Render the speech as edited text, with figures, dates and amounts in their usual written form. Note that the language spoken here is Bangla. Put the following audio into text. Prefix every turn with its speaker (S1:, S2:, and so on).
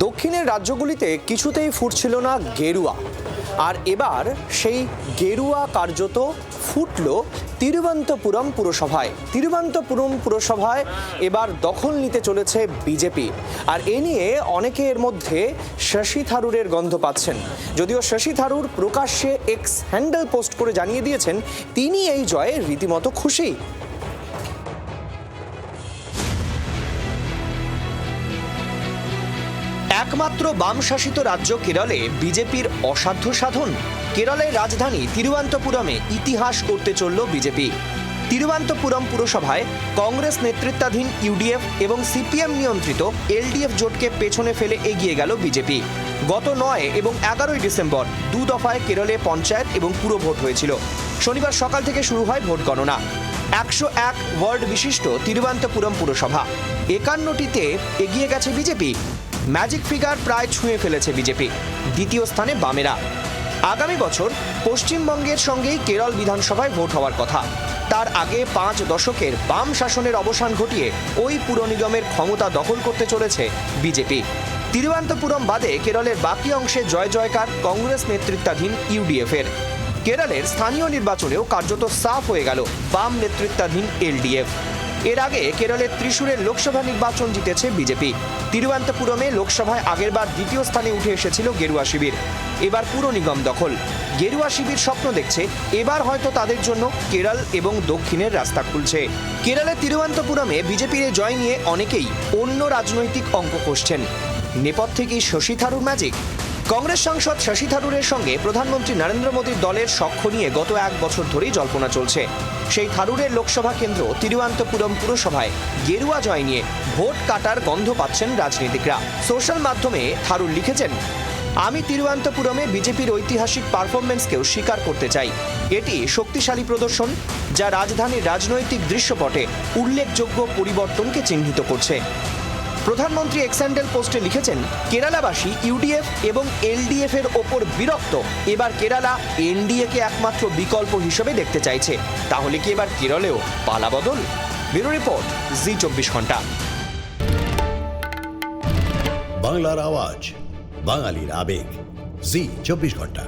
S1: দক্ষিণের রাজ্যগুলিতে কিছুতেই ফুটছিল না গেরুয়া, আর এবার সেই গেরুয়া কার্যত ফুটল তিরুবনন্তপুরম পুরসভায়। তিরুবনন্তপুরম পুরসভায় এবার দখল নিতে চলেছে বিজেপি, আর এ নিয়ে অনেকে এর মধ্যে শশী থারুরের গন্ধ পাচ্ছেন। যদিও শশী থারুর প্রকাশ্যে এক্স হ্যান্ডেল পোস্ট করে জানিয়ে দিয়েছেন তিনি এই জয়ে রীতিমতো খুশি। একমাত্র বাম শাসিত রাজ্য কেরলে বিজেপির অসাধ্য সাধন। কেরলের রাজধানী তিরুবনন্তপুরমে ইতিহাস করতে চলল বিজেপি। তিরুবনন্তপুরম পুরসভায় কংগ্রেস নেতৃত্বাধীন ইউডিএফ এবং সিপিএম নিয়ন্ত্রিত এলডিএফ জোটকে পেছনে ফেলে এগিয়ে গেল বিজেপি। গত 9 এবং 11 ডিসেম্বর দু দফায় কেরলে পঞ্চায়েত এবং পুর ভোট হয়েছিল। শনিবার সকাল থেকে শুরু হয় ভোট গণনা। 101 ওয়ার্ড বিশিষ্ট তিরুবনন্তপুরম পুরসভা 51টিতে এগিয়ে গেছে বিজেপি। ম্যাজিক ফিগার প্রায় ছুঁয়ে ফেলেছে বিজেপি। দ্বিতীয় স্থানে বামেরা। আগামী বছর পশ্চিমবঙ্গের সঙ্গেই কেরল বিধানসভায় ভোট হওয়ার কথা। তার আগে 5 দশকের বাম শাসনের অবসান ঘটিয়ে ওই পুর নিগমের ক্ষমতা দখল করতে চলেছে বিজেপি। তিরুবনন্তপুরম বাদে কেরলের বাকি অংশে জয় জয়কার কংগ্রেস নেতৃত্বাধীন ইউডিএফের। কেরলের স্থানীয় নির্বাচনেও কার্যত সাফ হয়ে গেল বাম নেতৃত্বাধীন এলডিএফ। এর আগে কেরলের ত্রিশূরের লোকসভা নির্বাচন জিতেছে বিজেপি। তিরুবনন্তপুরমে লোকসভায় আগেরবার দ্বিতীয় স্থানে উঠে এসেছিল গেরুয়া শিবির। এবার পুর নিগম দখল। গেরুয়া শিবির স্বপ্ন দেখছে এবার হয়তো তাদের জন্য কেরল এবং দক্ষিণের রাস্তা খুলছে। কেরলের তিরুবনন্তপুরমে বিজেপির জয় নিয়ে অনেকেই অন্য রাজনৈতিক অঙ্ক কষছেন। নেপথ্যে কি শশী থারুর ম্যাজিক? কংগ্রেস সাংসদ শশী থারুরের সঙ্গে প্রধানমন্ত্রী নরেন্দ্র মোদীর দলের সখ্য নিয়ে গত 1 বছর ধরেই জল্পনা চলছে। সেই থারুরের লোকসভা কেন্দ্র তিরুবনন্তপুরম পুরসভায় গেরুয়া জয় নিয়ে ভোট কাটার গন্ধ পাচ্ছেন রাজনীতিকরা। সোশ্যাল মাধ্যমে থারুর লিখেছেন, আমি তিরুবনন্তপুরমে বিজেপির ঐতিহাসিক পারফরমেন্সকেও স্বীকার করতে চাই। এটি শক্তিশালী প্রদর্শন যা রাজধানীর রাজনৈতিক দৃশ্যপটে উল্লেখযোগ্য পরিবর্তনকে চিহ্নিত করছে। প্রধানমন্ত্রী এক্স হ্যান্ডেল পোস্টে লিখেছেন, কেরালাবাসী ইউডিএফ এবং এলডিএফ এর ওপর বিরক্ত। এবার কেরালা এনডিএকে একমাত্র বিকল্প হিসেবে দেখতে চাইছে। তাহলে কি এবার কেরলেও পালা বদল? ব্যুরো রিপোর্ট, জি 24 ঘন্টা।
S2: বাংলার আওয়াজ, বাঙালির আবেগ, জি 24 ঘন্টা।